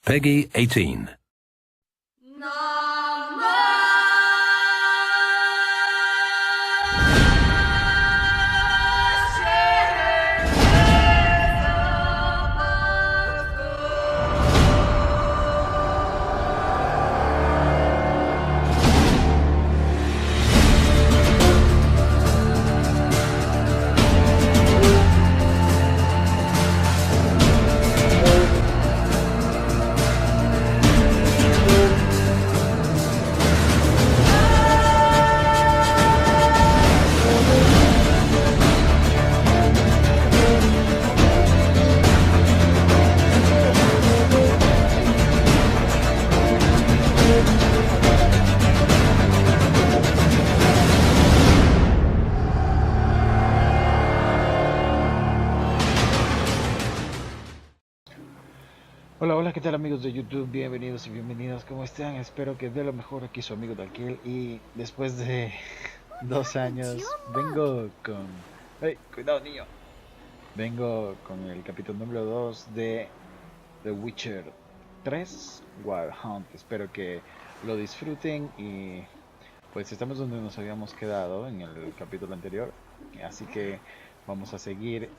Peggy 18. Hola, hola, ¿qué tal amigos de YouTube? Bienvenidos y bienvenidas, ¿cómo están? Espero que de lo mejor. Aquí su amigo Daalkiel y después de 2 años vengo con... ¡Hey! ¡Cuidado, niño! Vengo con el capítulo número 2 de The Witcher 3, WildHunt. Espero que lo disfruten y pues estamos donde nos habíamos quedado en el capítulo anterior. Así que vamos a seguir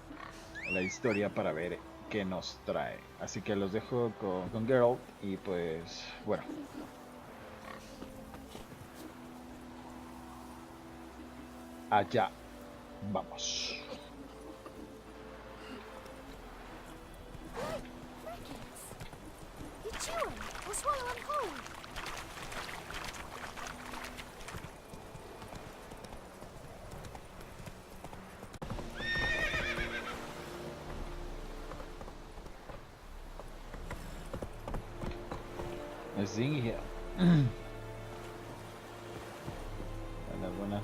la historia para ver qué nos trae. Así que los dejo con Geralt y pues bueno. Allá vamos. Sing here. Buenas, buenas.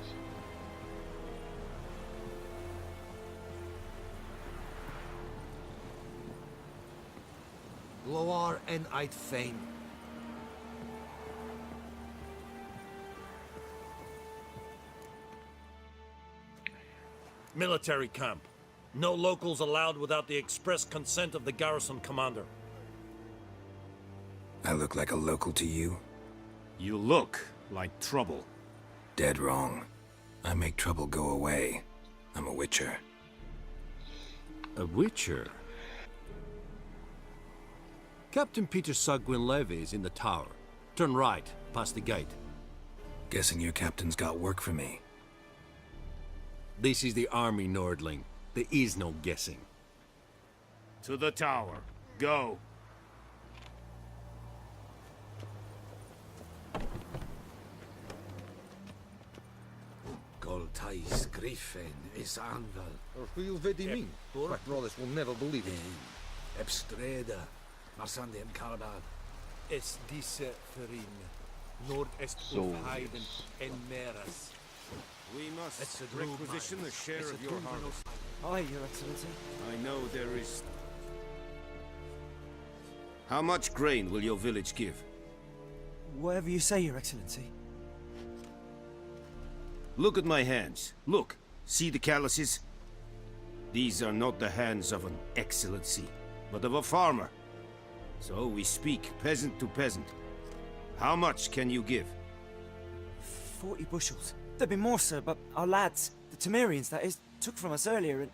Loar en uit fame. Military camp. No locals allowed without the express consent of the garrison commander. I look like a local to you? You look like trouble. Dead wrong. I make trouble go away. I'm a witcher. A witcher? Captain Peter Sagwin Levy is in the tower. Turn right, past the gate. Guessing your captain's got work for me. This is the army, Nordling. There is no guessing. To the tower. Go. Goltais Griffin is anvel. Hoeveel weet die mean? My brothers will never believe it. Ebstreda. Marsandi en Carbad. Es diese Ferin. Nord est Heiden en Meras. We must requisition a share of your harvest. Aye, Your Excellency. I know there is... How much grain will your village give? Whatever you say, Your Excellency. Look at my hands. Look. See the calluses? These are not the hands of an excellency, but of a farmer. So we speak peasant to peasant. How much can you give? 40 bushels. There'd be more, sir, but our lads, the Temerians, that is, took from us earlier and...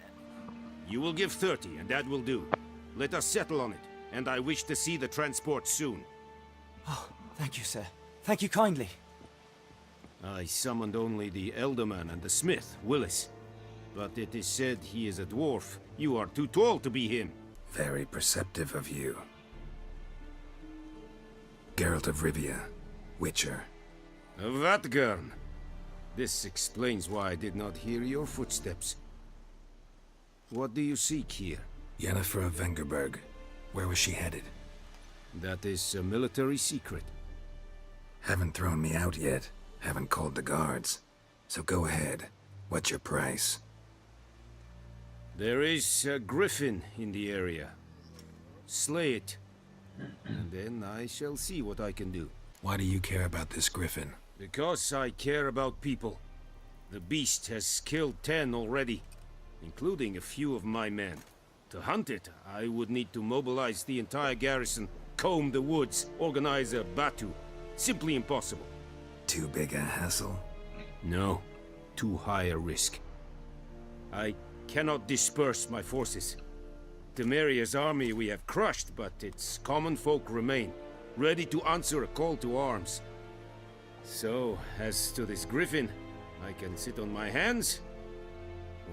You will give 30, and that will do. Let us settle on it, and I wish to see the transport soon. Oh, thank you, sir. Thank you kindly. I summoned only the Elderman and the smith, Willis. But it is said he is a dwarf. You are too tall to be him. Very perceptive of you. Geral of Rivia, Witcher. Vatgern. This explains why I did not hear your footsteps. What do you seek here? Yennefer of Vengerberg. Where was she headed? That is a military secret. Haven't thrown me out yet. Haven't called the guards. So go ahead. What's your price? There is a griffin in the area. Slay it. And then I shall see what I can do. Why do you care about this griffin? Because I care about people. The beast has killed 10 already, including a few of my men. To hunt it, I would need to mobilize the entire garrison, comb the woods, organize a batu. Simply impossible. Too big a hassle? No, too high a risk. I cannot disperse my forces. Temeria's army we have crushed, but its common folk remain, ready to answer a call to arms. So, as to this griffin, I can sit on my hands,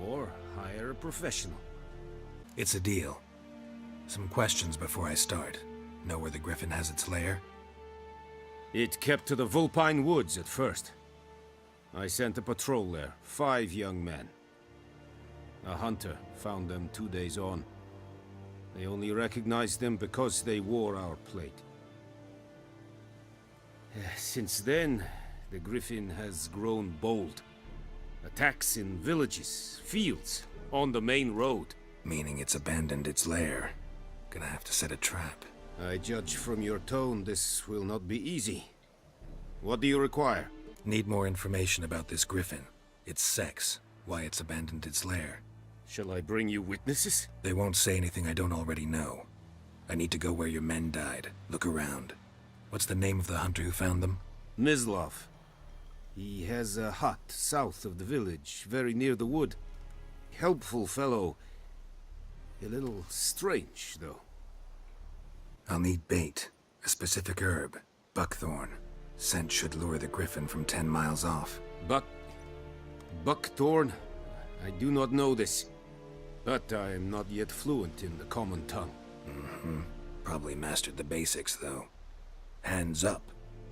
or hire a professional. It's a deal. Some questions before I start. Know where the griffin has its lair? It kept to the Vulpine Woods at first. I sent a patrol there, 5 young men. A hunter found them 2 days on. They only recognized them because they wore our plate. Since then, the griffin has grown bold. Attacks in villages, fields, on the main road. Meaning it's abandoned its lair. Gonna have to set a trap. I judge from your tone this will not be easy. What do you require? Need more information about this griffin. Its sex, why it's abandoned its lair. Shall I bring you witnesses? They won't say anything I don't already know. I need to go where your men died. Look around. What's the name of the hunter who found them? Mislav. He has a hut south of the village, very near the wood. Helpful fellow. A little strange, though. I'll need bait, a specific herb, buckthorn. Scent should lure the griffin from 10 miles off. Buckthorn? I do not know this. But I am not yet fluent in the common tongue. Probably mastered the basics, though. Hands up.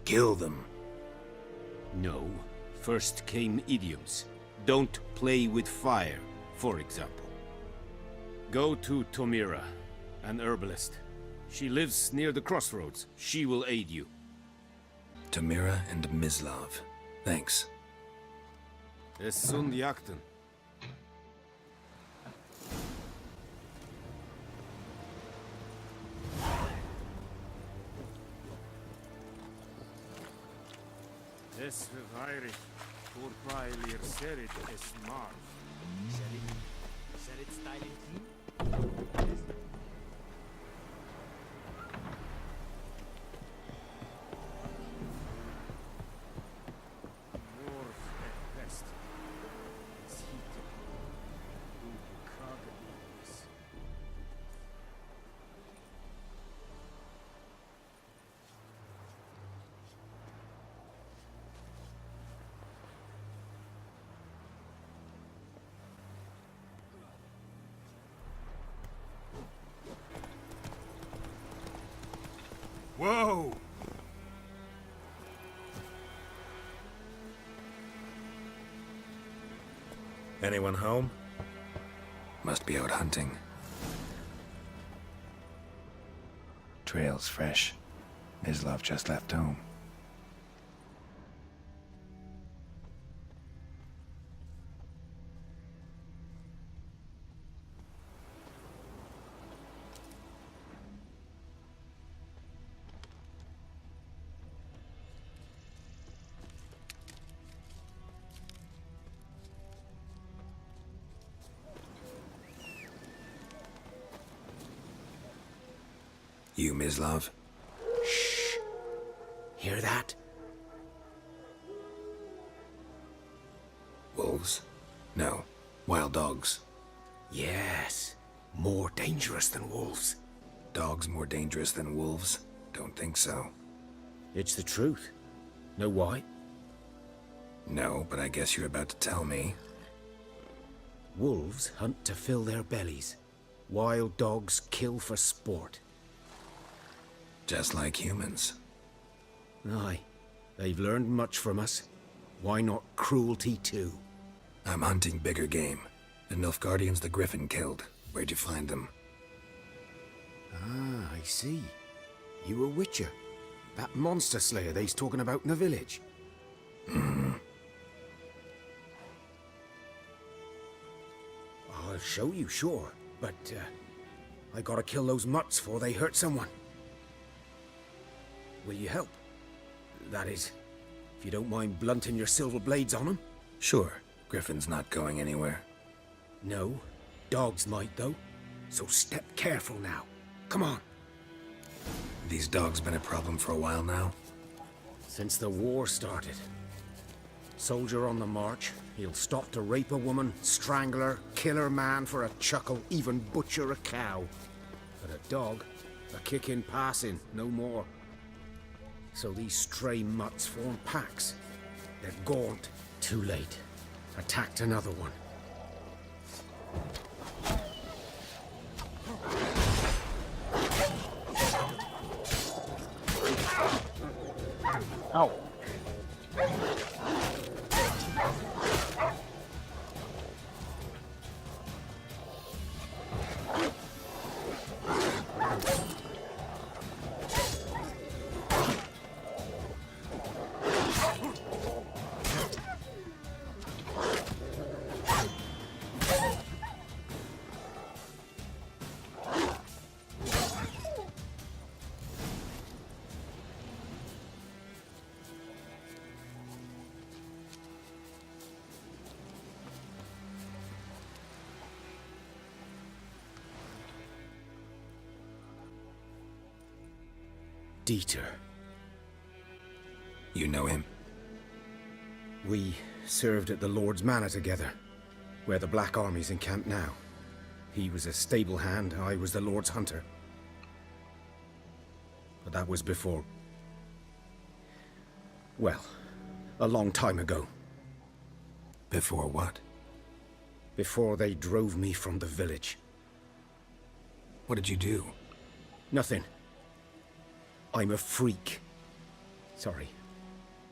Kill them. No. First came idioms. Don't play with fire, for example. Go to Tomira, an herbalist. She lives near the crossroads. She will aid you. Tamira and Mislav. Thanks. Es sunt jakten. Es verweirig, voorpijlier serit es maar. Serit styling team? Whoa! Anyone home? Must be out hunting. Trail's fresh. Mislav just left home. You, Mislav? Shh. Hear that? Wolves? No. Wild dogs. Yes. More dangerous than wolves. Dogs more dangerous than wolves? Don't think so. It's the truth. Know why? No, but I guess you're about to tell me. Wolves hunt to fill their bellies. Wild dogs kill for sport. Just like humans. Aye. They've learned much from us. Why not cruelty too? I'm hunting bigger game. The Nilfgaardians the Griffin killed. Where'd you find them? Ah, I see. You a witcher. That monster slayer they's talking about in the village. I'll show you, sure. But, I gotta kill those mutts before they hurt someone. Will you help? That is, if you don't mind blunting your silver blades on them? Sure. Griffin's not going anywhere. No. Dogs might, though. So step careful now. Come on. You these dogs been a problem for a while now? Since the war started. Soldier on the march, he'll stop to rape a woman, strangle her, kill her man for a chuckle, even butcher a cow. But a dog, a kick in passing, no more. So these stray mutts form packs. They're gaunt. Too late. Attacked another one. Ow. Dieter. You know him? We served at the Lord's Manor together, where the Black Army's encamped now. He was a stable hand, I was the Lord's hunter. But that was before... well, a long time ago. Before what? Before they drove me from the village. What did you do? Nothing. I'm a freak. Sorry.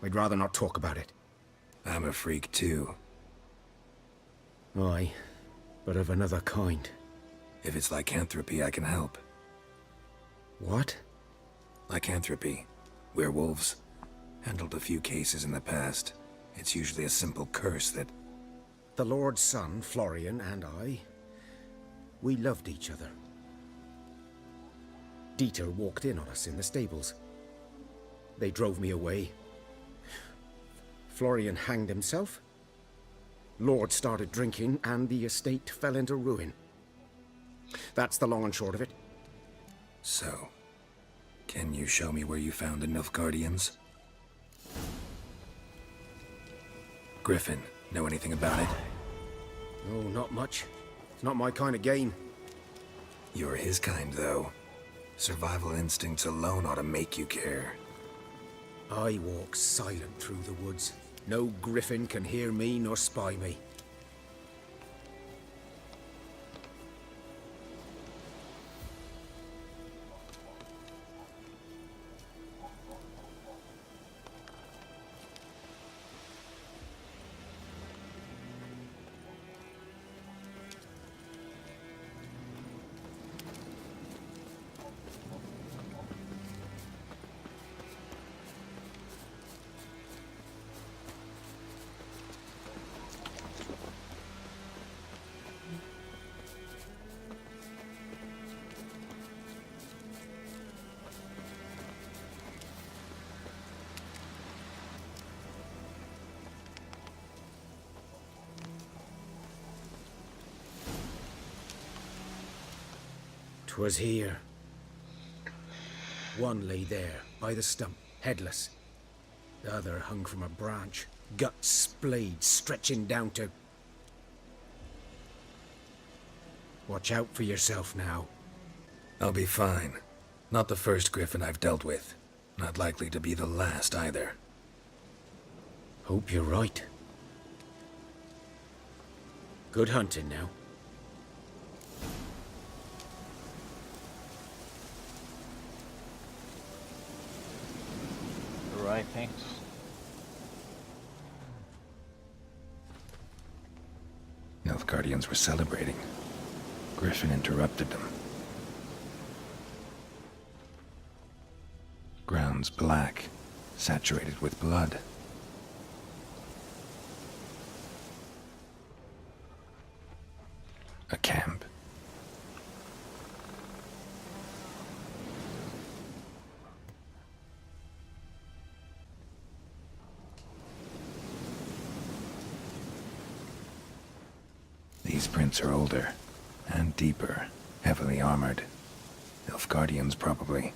I'd rather not talk about it. I'm a freak too. Aye, but of another kind. If it's lycanthropy, I can help. What? Lycanthropy. Werewolves. Handled a few cases in the past. It's usually a simple curse that... The Lord's son, Florian, and I... we loved each other. Dieter walked in on us in the stables. They drove me away. Florian hanged himself. Lord started drinking, and the estate fell into ruin. That's the long and short of it. So, can you show me where you found the Nilfgaardians? Griffin, know anything about it? No, not much. It's not my kind of game. You're his kind, though. Survival instincts alone ought to make you care. I walk silent through the woods. No griffin can hear me nor spy me. Was here. One lay there, by the stump, headless. The other hung from a branch, guts splayed, stretching down to... Watch out for yourself now. I'll be fine. Not the first griffin I've dealt with. Not likely to be the last, either. Hope you're right. Good hunting now. Right, thanks. Nilfgaardians were celebrating. Griffin interrupted them. Ground's black, saturated with blood. A camp. These prints are older, and deeper, heavily armored. Nilfgaardians, probably.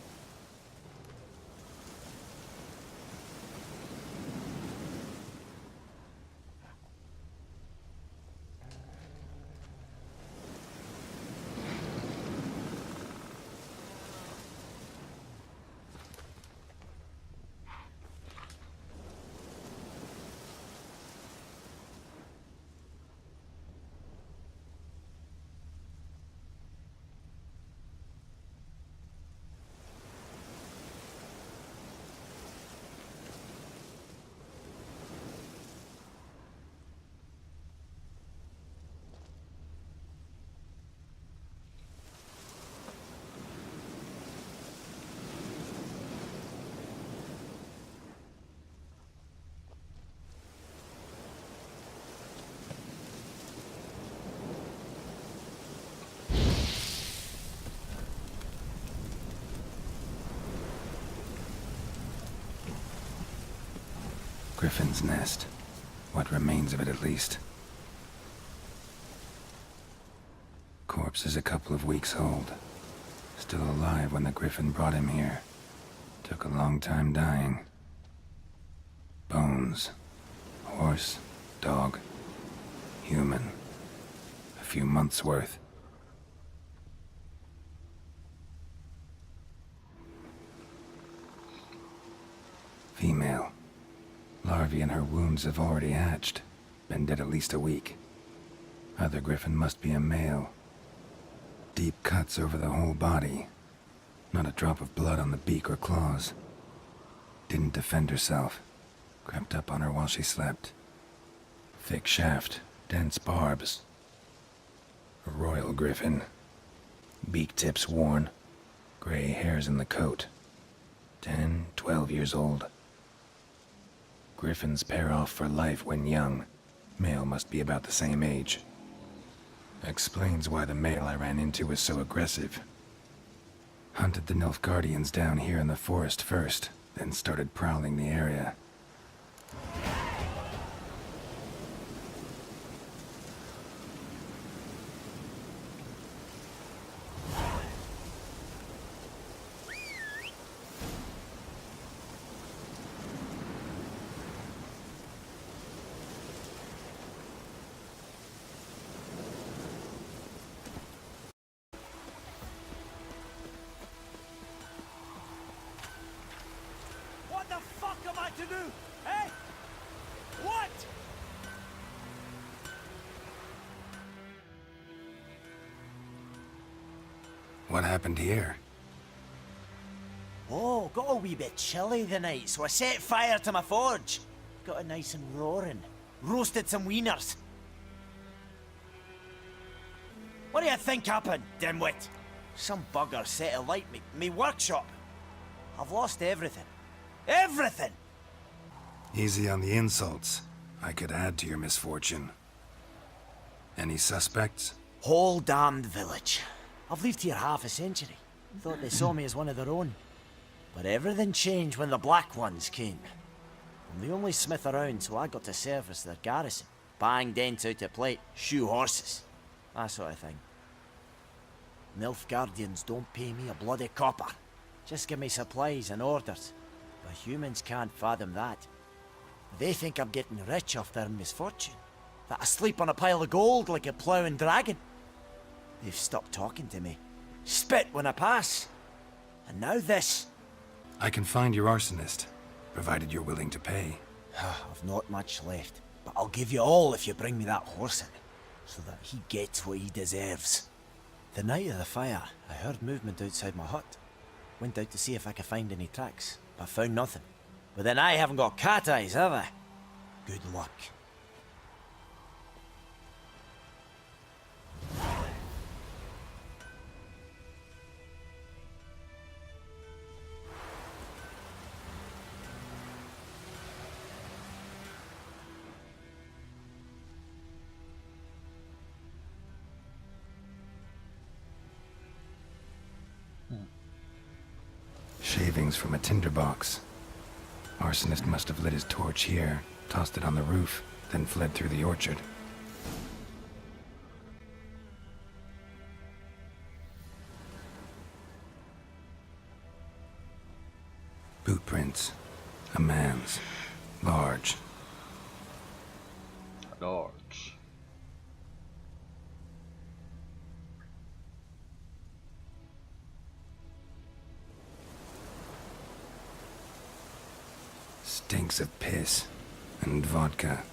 Griffin's nest. What remains of it, at least. Corpse is a couple of weeks old. Still alive when the Griffin brought him here. Took a long time dying. Bones. Horse, dog, human. A few months' worth. Female. Larvae in her wounds have already hatched. Been dead at least a week. Other Griffin must be a male. Deep cuts over the whole body. Not a drop of blood on the beak or claws. Didn't defend herself. Crept up on her while she slept. Thick shaft, dense barbs. A royal Griffin. Beak tips worn. Gray hairs in the coat. 10, 12 years old. Griffins pair off for life when young. Male must be about the same age. Explains why the male I ran into was so aggressive. Hunted the Nilfgaardians down here in the forest first, then started prowling the area. What the fuck am I to do? Eh? What? What happened here? Oh, got a wee bit chilly the night, so I set fire to my forge. Got it nice and roaring. Roasted some wieners. What do you think happened, dimwit? Some bugger set alight me workshop. I've lost everything. Everything! Easy on the insults. I could add to your misfortune. Any suspects? Whole damned village. I've lived here half a century. Thought they saw me as one of their own. But everything changed when the Black Ones came. I'm the only smith around, so I got to service their garrison. Bang dents out of plate, shoe horses. That sort of thing. Nilfgaardians don't pay me a bloody copper. Just give me supplies and orders. But humans can't fathom that. They think I'm getting rich off their misfortune. That I sleep on a pile of gold like a ploughing dragon. They've stopped talking to me. Spit when I pass. And now this. I can find your arsonist, provided you're willing to pay. I've not much left, but I'll give you all if you bring me that horse in, so that he gets what he deserves. The night of the fire, I heard movement outside my hut. Went out to see if I could find any tracks, but found nothing. But then I haven't got cat eyes, have I? Good luck. Shavings from a tinderbox. Arsonist must have lit his torch here, tossed it on the roof, then fled through the orchard. Boot prints. A man's. Large. Large. Stinks of piss and vodka.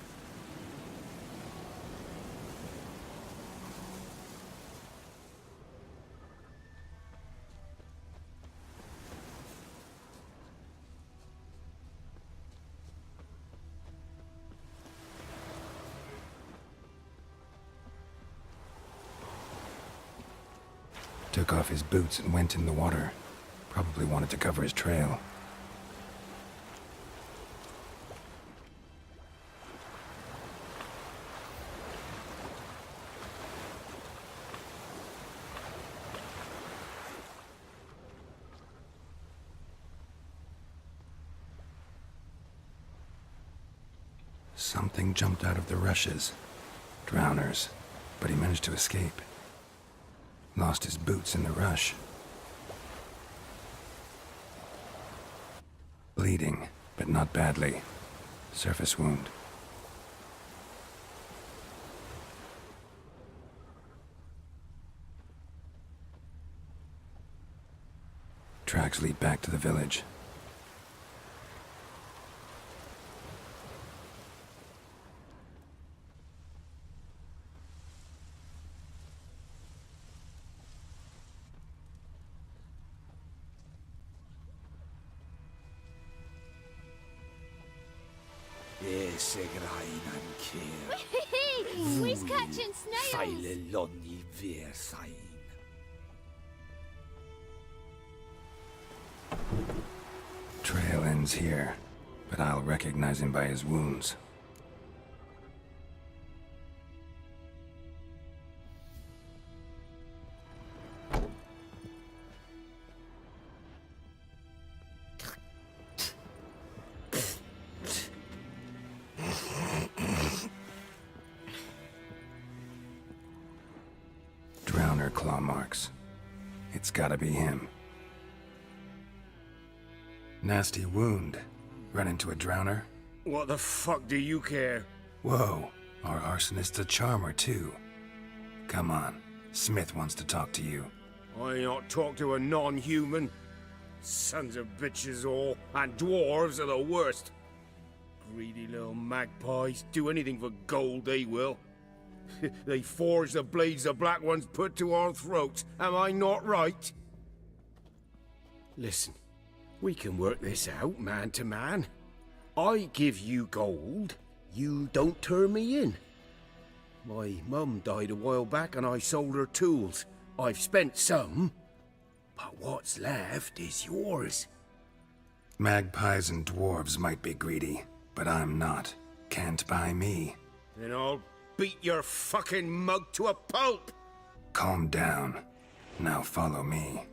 Took off his boots and went in the water. Probably wanted to cover his trail. Something jumped out of the rushes. Drowners. But he managed to escape. Lost his boots in the rush. Bleeding, but not badly. Surface wound. Tracks lead back to the village. Yes, grain and care. We's catching snails. Feile lonni versain. Trail ends here, but I'll recognize him by his wounds. Drowner claw marks. It's gotta be him. Nasty wound. Run into a drowner? What the fuck do you care? Whoa, our arsonist's a charmer too. Come on, Smith wants to talk to you. I not talk to a non-human. Sons of bitches all, and dwarves are the worst. Greedy little magpies, do anything for gold they will. They forge the blades the black ones put to our throats, am I not right? Listen, we can work this out man to man. I give you gold, you don't turn me in. My mum died a while back and I sold her tools. I've spent some, but what's left is yours. Magpies and dwarves might be greedy, but I'm not. Can't buy me. Then I'll beat your fucking mug to a pulp! Calm down. Now follow me.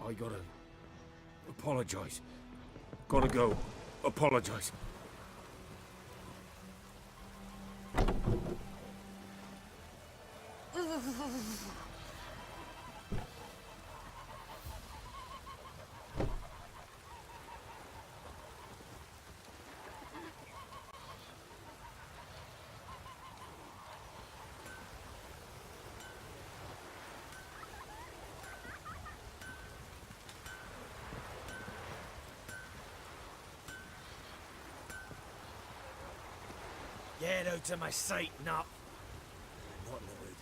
I gotta apologize. Gotta go. Apologize. Get out of my sight, Nap. Not in the mood.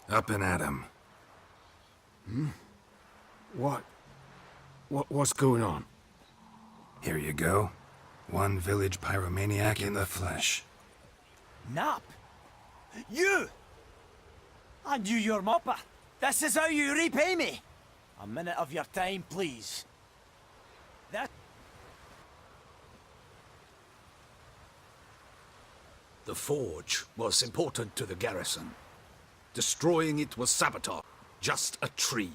Up and at him. What's going on? Here you go. One village pyromaniac in the flesh. Nap? You! I knew your mopper. This is how you repay me. A minute of your time, please. That... The forge was important to the garrison. Destroying it was sabotage. Just a tree.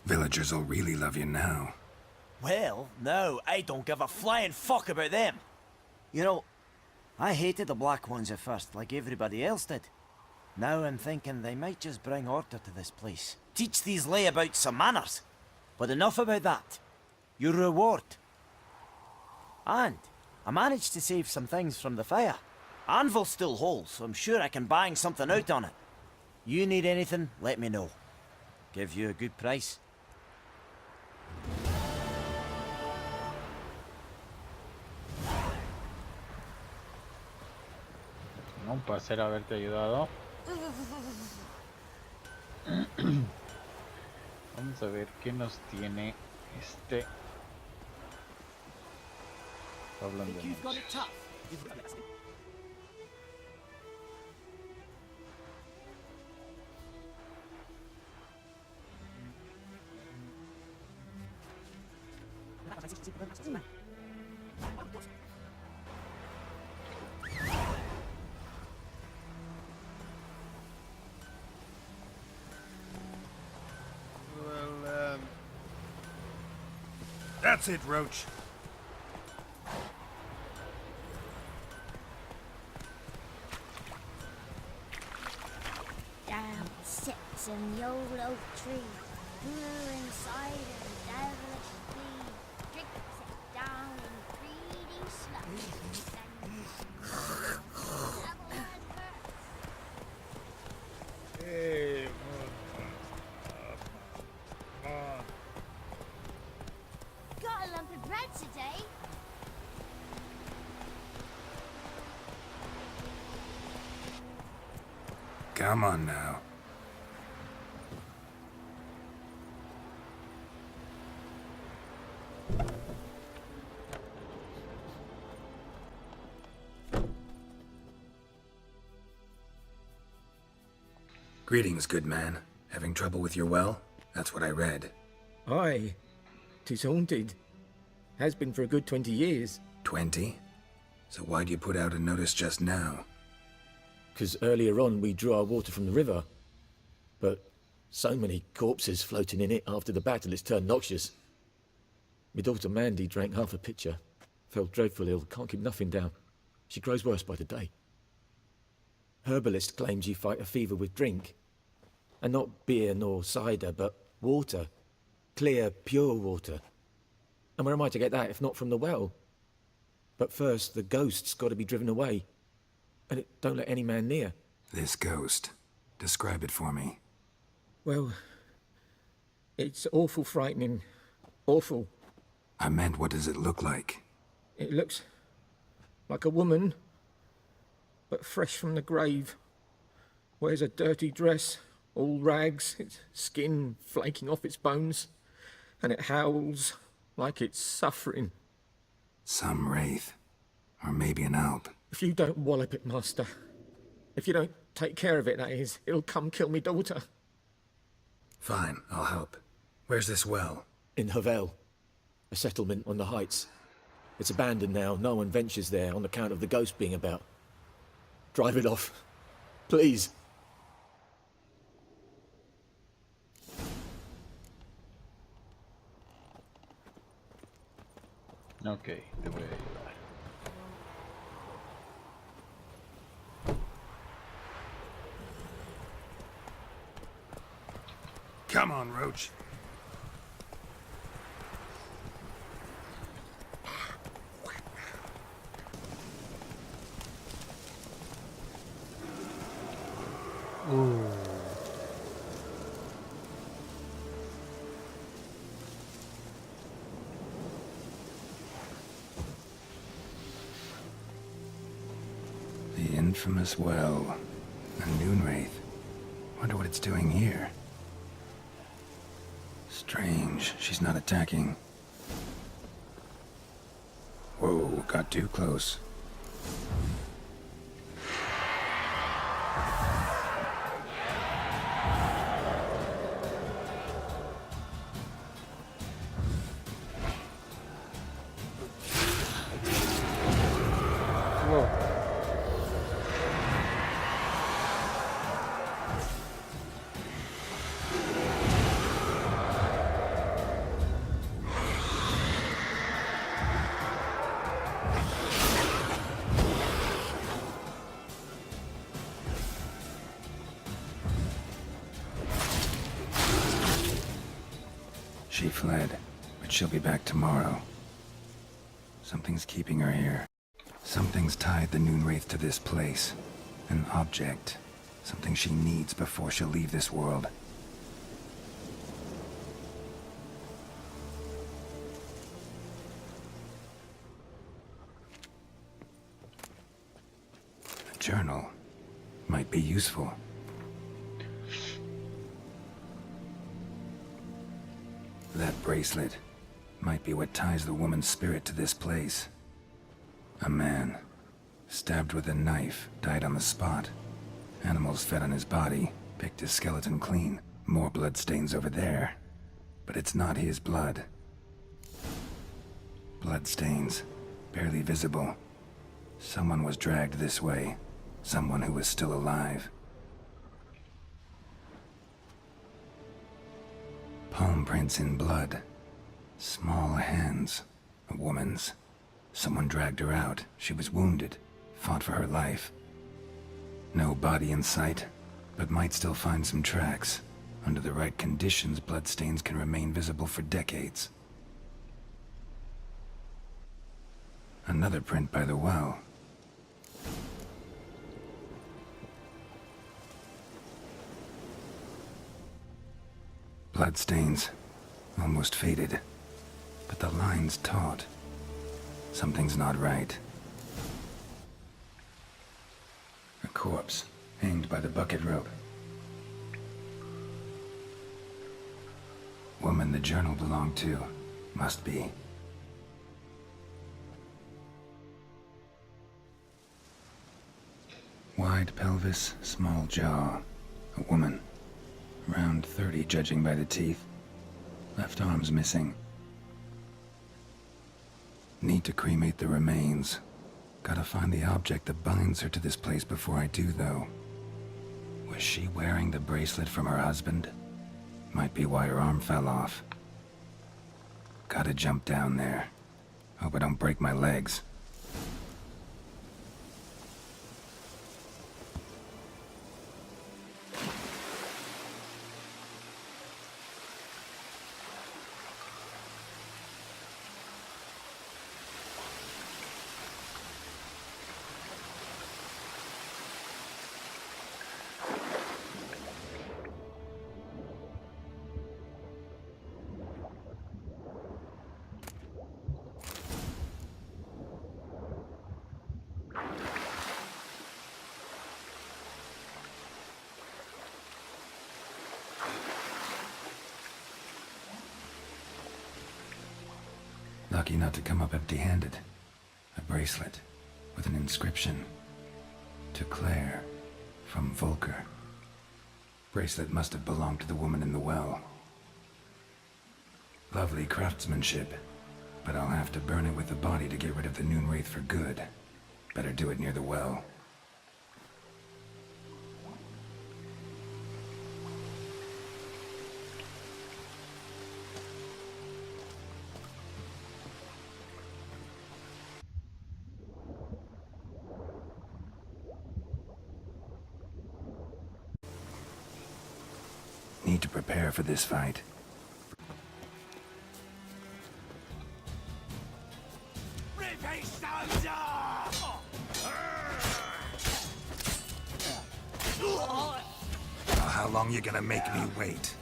Villagers will really love you now. Well, no, I don't give a flying fuck about them. You know, I hated the black ones at first, like everybody else did. Now I'm thinking they might just bring order to this place. Teach these layabouts some manners. But enough about that. Your reward. And I managed to save some things from the fire. Anvil's still whole, so I'm sure I can bang something out on it. You need anything, let me know. Give you a good price. Un placer haberte ayudado. Vamos a ver qué nos tiene este. Hablando de You've got it anuncios. tough. Well, That's it, Roach. Down sits in the old oak tree, brewing cider and devilish tea. Drinks it down in greedy slugs. Got a lump of bread today. Come on now. Greetings, good man. Having trouble with your well? That's what I read. Aye, 'tis haunted. Has been for a good 20 years. 20? So why'd you put out a notice just now? 'Cause earlier on we drew our water from the river. But so many corpses floating in it after the battle it's turned noxious. My daughter Mandy drank half a pitcher. Fell dreadful ill, can't keep nothing down. She grows worse by the day. Herbalist claims you fight a fever with drink. And not beer nor cider, but water. Clear, pure water. And where am I to get that if not from the well? But first, the ghost's got to be driven away. And it don't let any man near. This ghost. Describe it for me. Well, it's awful frightening. Awful. I meant, what does it look like? It looks like a woman, but fresh from the grave. Wears a dirty dress, all rags, its skin flaking off its bones, and it howls like it's suffering. Some wraith. Or maybe an alp. If you don't wallop it, master, if you don't take care of it, that is, it'll come kill me daughter. Fine, I'll help. Where's this well? In Havel, a settlement on the heights. It's abandoned now, no one ventures there on account of the ghost being about. Drive it off, please. Ok, te voy a ayudar. Come on, Roach. The infamous well. A noon wraith. Wonder what it's doing here. Strange, she's not attacking. Whoa, got too close. Whoa. She fled, but she'll be back tomorrow. Something's keeping her here. Something's tied the noon wraith to this place. An object. Something she needs before she'll leave this world. A journal. Might be useful. That bracelet might be what ties the woman's spirit to this place. A man, stabbed with a knife, died on the spot. Animals fed on his body, picked his skeleton clean. More bloodstains over there. But it's not his blood. Bloodstains, barely visible. Someone was dragged this way. Someone who was still alive. Palm prints in blood. Small hands. A woman's. Someone dragged her out. She was wounded. Fought for her life. No body in sight, but might still find some tracks. Under the right conditions, bloodstains can remain visible for decades. Another print by the well. Bloodstains, almost faded, but the line's taut. Something's not right. A corpse, hanged by the bucket rope. Woman the journal belonged to, must be. Wide pelvis, small jaw. A woman. Around 30, judging by the teeth. Left arm's missing. Need to cremate the remains. Gotta find the object that binds her to this place before I do, though. Was she wearing the bracelet from her husband? Might be why her arm fell off. Gotta jump down there. Hope I don't break my legs. Lucky not to come up empty-handed. A bracelet with an inscription. To Claire, from Volker. Bracelet must have belonged to the woman in the well. Lovely craftsmanship, but I'll have to burn it with the body to get rid of the Noon Wraith for good. Better do it near the well. Need to prepare for this fight. How long you gonna make me wait?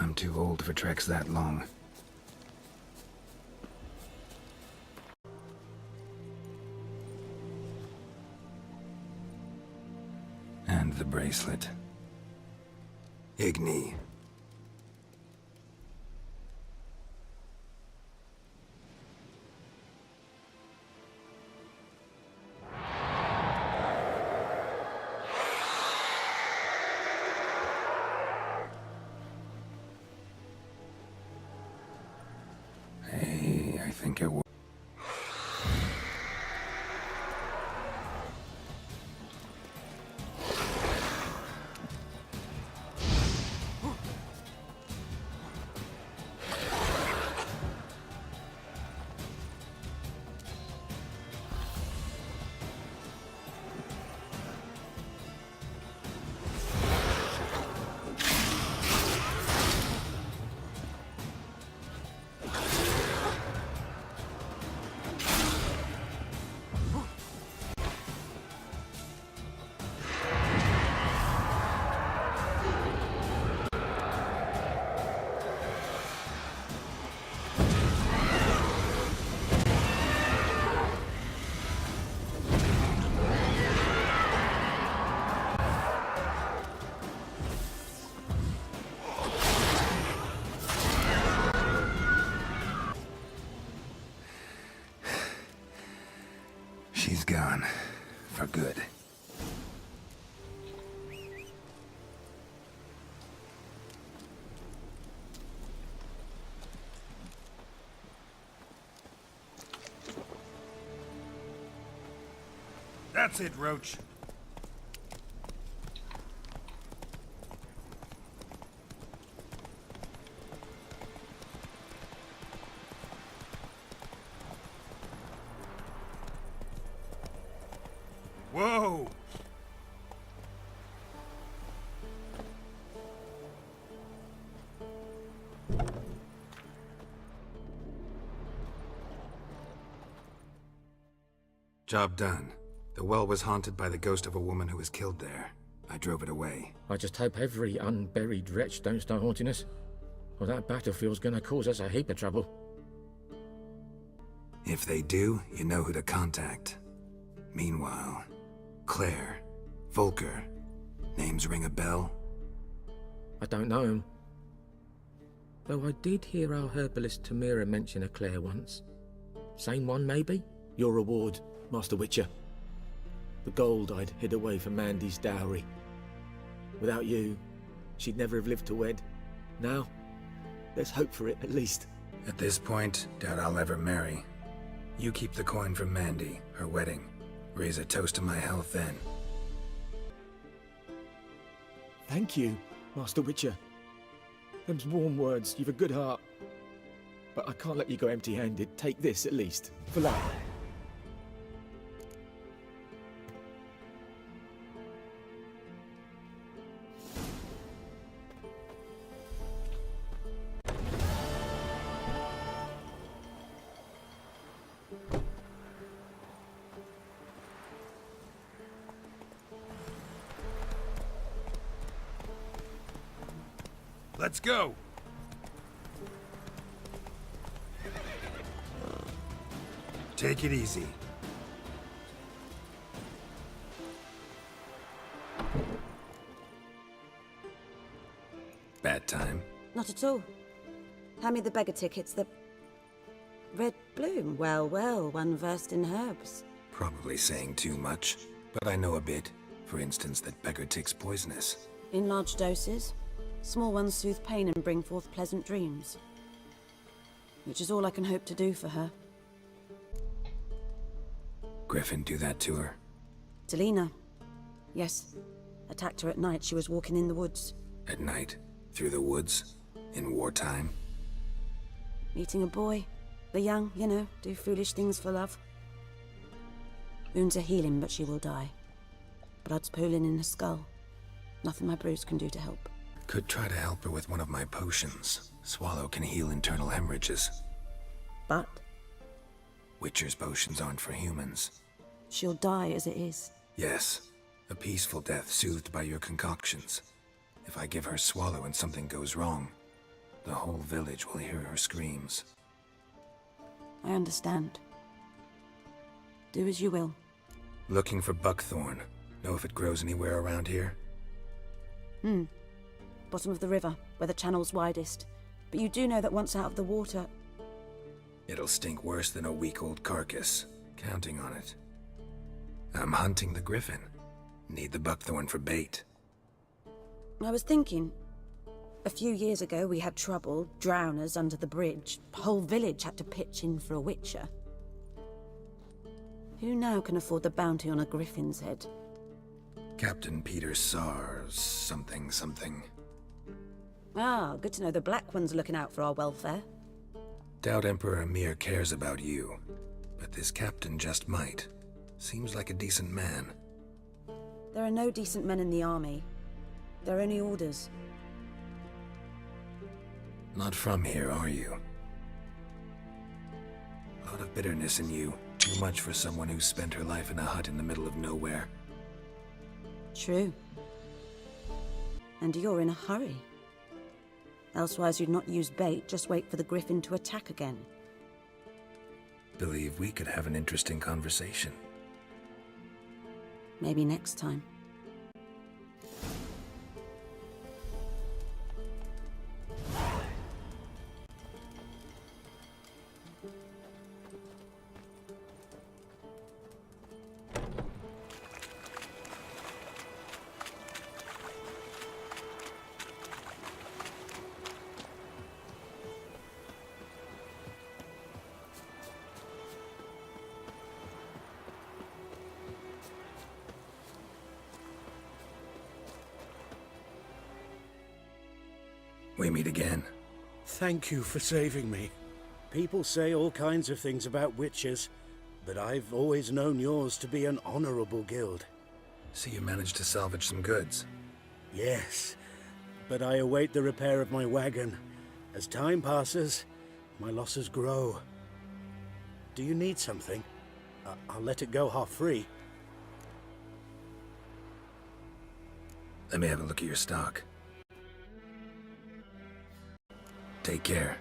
I'm too old for treks that long. And the bracelet. Igni. Hey, I think it will. She's gone. For good. That's it, Roach. Whoa! Job done. The well was haunted by the ghost of a woman who was killed there. I drove it away. I just hope every unburied wretch don't start haunting us. Or that battlefield's gonna cause us a heap of trouble. If they do, you know who to contact. Meanwhile, Claire, Volker, names ring a bell? I don't know him. Though I did hear our herbalist Tamira mention a Claire once. Same one, maybe? Your reward, Master Witcher. The gold I'd hid away for Mandy's dowry. Without you, she'd never have lived to wed. Now, there's hope for it, at least. At this point, doubt I'll ever marry. You keep the coin from Mandy, her wedding. Raise a toast to my health then. Thank you, Master Witcher. Them's warm words, you've a good heart. But I can't let you go empty-handed. Take this, at least, for life. Let's go! Take it easy. Bad time? Not at all. Hand me the beggar tickets, the... Red bloom. Well, well, one versed in herbs. Probably saying too much, but I know a bit. For instance, that beggar tick's poisonous. In large doses. Small ones soothe pain and bring forth pleasant dreams. Which is all I can hope to do for her. Griffin do that to her? Delina. Yes. Attacked her at night. She was walking in the woods. At night? Through the woods? In wartime? Meeting a boy. The young, you know, do foolish things for love. Wounds are healing, but she will die. Blood's pooling in her skull. Nothing my brews can do to help. Could try to help her with one of my potions. Swallow can heal internal hemorrhages. But? Witcher's potions aren't for humans. She'll die as it is. Yes. A peaceful death soothed by your concoctions. If I give her Swallow and something goes wrong, the whole village will hear her screams. I understand. Do as you will. Looking for buckthorn. Know if it grows anywhere around here? Bottom of the river, where the channel's widest. But you do know that once out of the water... It'll stink worse than a week-old carcass. Counting on it. I'm hunting the griffin. Need the buckthorn for bait. I was thinking... A few years ago we had trouble, drowners under the bridge. The whole village had to pitch in for a witcher. Who now can afford the bounty on a griffin's head? Captain Peter Sars, something. Ah, good to know the Black One's looking out for our welfare. Doubt Emperor Emir cares about you, but this captain just might. Seems like a decent man. There are no decent men in the army. There are only orders. Not from here, are you? A lot of bitterness in you. Too much for someone who spent her life in a hut in the middle of nowhere. True. And you're in a hurry. Elsewise you'd not use bait, just wait for the griffin to attack again. Believe we could have an interesting conversation. Maybe next time. We meet again. Thank you for saving me. People say all kinds of things about witches, but I've always known yours to be an honorable guild. So you managed to salvage some goods? Yes, but I await the repair of my wagon. As time passes, my losses grow. Do you need something? I'll let it go half-free. Let me have a look at your stock. Take care.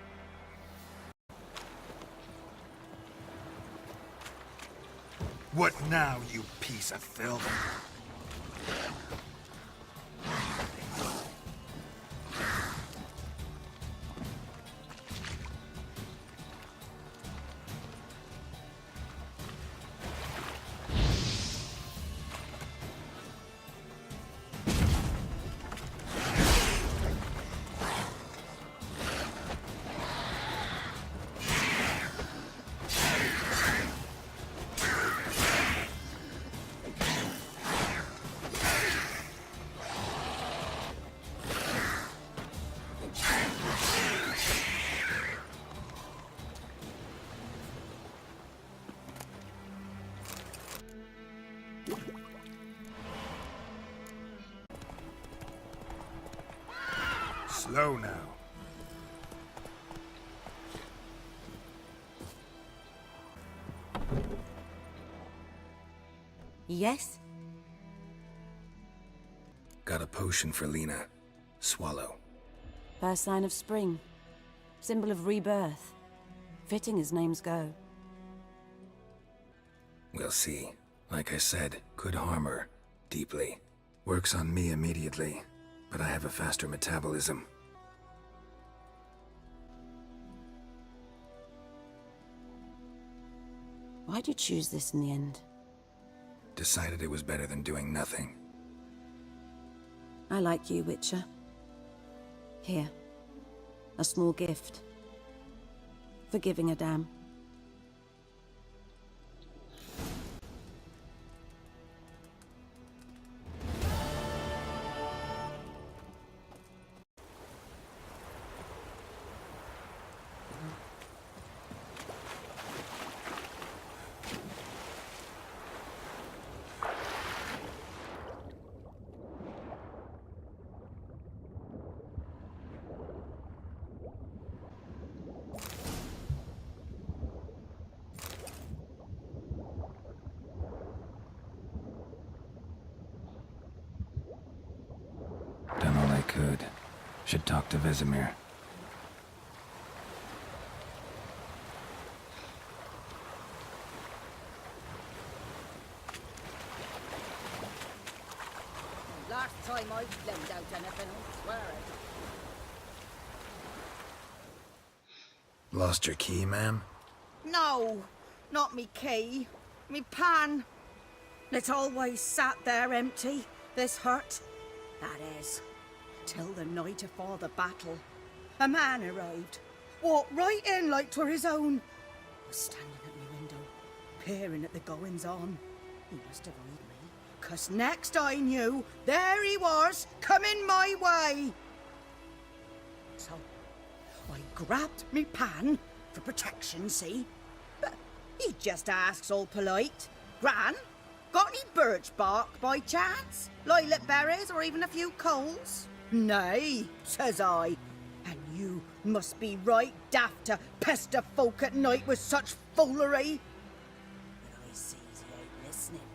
What now, you piece of filth? Slow now. Yes? Got a potion for Lena. Swallow. First sign of spring. Symbol of rebirth. Fitting as names go. We'll see. Like I said, could harm her. Deeply. Works on me immediately, but I have a faster metabolism. Why'd you choose this in the end? Decided it was better than doing nothing. I like you, Witcher. Here. A small gift. For giving a damn. Done all I could. Should talk to Vesemir. Last time I blamed out anything, I swear it. Lost your key, ma'am? No, not me key. Me pan. It's always sat there empty, this hut. That is, till the night afore the battle. A man arrived, walked right in like 'twere his own. Was standing at my window, peering at the goings-on. He must have eyed me, 'cause next I knew, there he was, coming my way. So, I grabbed me pan, for protection, see? But he just asks all polite, Gran, got any birch bark by chance? Lilac berries or even a few coals? Nay, says I. And you must be right daft to pester folk at night with such foolery. But I sees he ain't listening.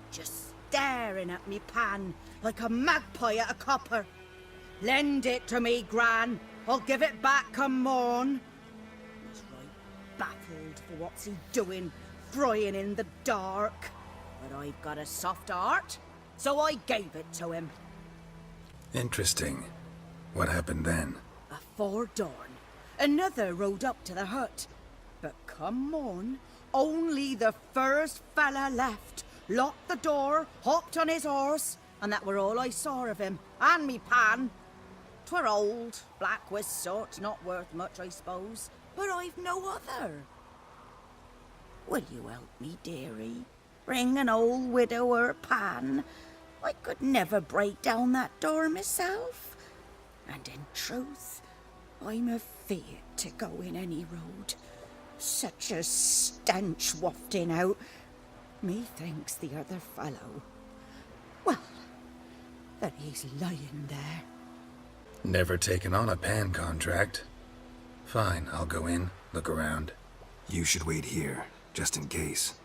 Just staring at me pan like a magpie at a copper. Lend it to me, Gran. I'll give it back come morn. He's right baffled for what's he doing, frying in the dark. But I've got a soft heart, so I gave it to him. Interesting. What happened then? Afore dawn, another rode up to the hut. But come morn, only the first fella left, locked the door, hopped on his horse, and that were all I saw of him, and me pan. 'Twere old, black with soot, not worth much, I suppose, but I've no other. Will you help me, dearie? Bring an old widower pan. I could never break down that door myself. And in truth, I'm afeard to go in any road. Such a stench wafting out. Methinks the other fellow, well, that he's lying there. Never taken on a pan contract. Fine, I'll go in, look around. You should wait here, just in case.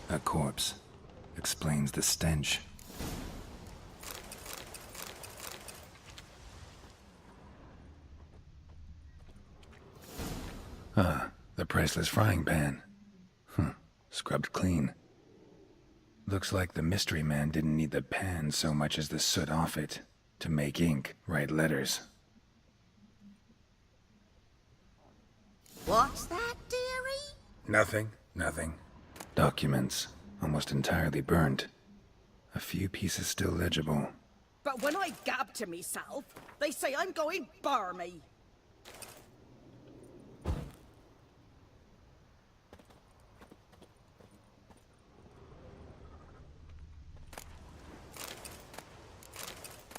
A corpse. Explains the stench. The priceless frying pan. Scrubbed clean. Looks like the mystery man didn't need the pan so much as the soot off it to make ink, write letters. What's that, dearie? Nothing. Documents, almost entirely burnt. A few pieces still legible. But when I gab to myself, they say I'm going barmy.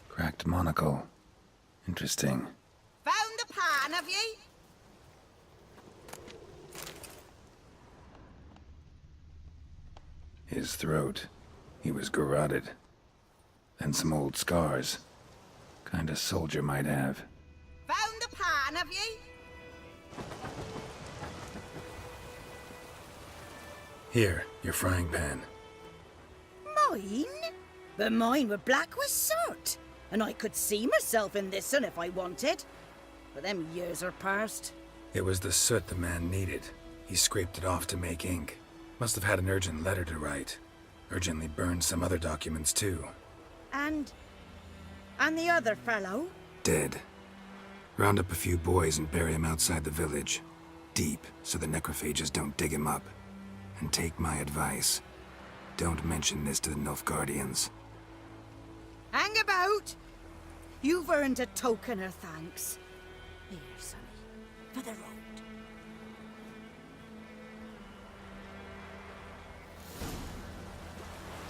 Cracked monocle. Interesting. Found the pan, have ye? His throat. He was garroted. And some old scars. Kind of soldier might have. Found the pan, have ye? Here, your frying pan. Mine? But mine were black with soot. And I could see myself in this one if I wanted. But them years are past. It was the soot the man needed. He scraped it off to make ink. Must have had an urgent letter to write. Urgently burned some other documents too. And the other fellow? Dead. Round up a few boys and bury him outside the village. Deep, so the necrophages don't dig him up. And take my advice. Don't mention this to the Nilfgaardians. Hang about! You've earned a token of thanks. Here, sonny, for the road.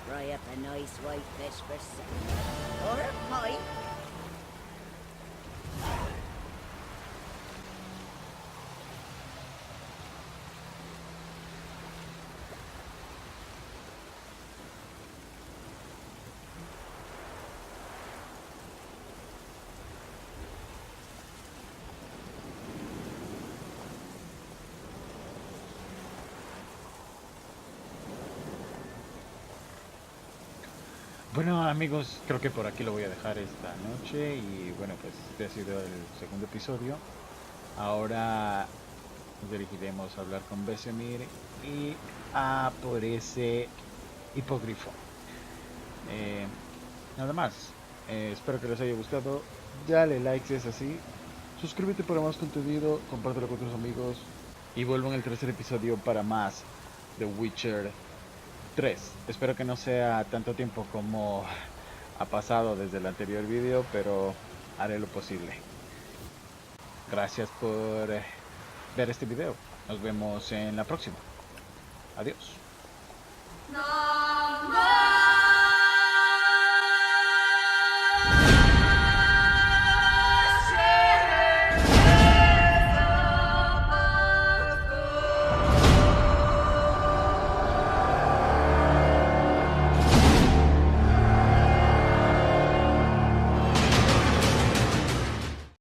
Fry up a nice white fish for supper. Or a pint. Bueno amigos, creo que por aquí lo voy a dejar esta noche y bueno, pues este ha sido el segundo episodio. Ahora nos dirigiremos a hablar con Vesemir y a por ese hipogrifo. Nada más, espero que les haya gustado, dale like si es así, suscríbete para más contenido, compártelo con tus amigos y vuelvo en el tercer episodio para más The Witcher 3. Espero que no sea tanto tiempo como ha pasado desde el anterior vídeo, pero haré lo posible. Gracias por ver este video. Nos vemos en la próxima. Adiós. No.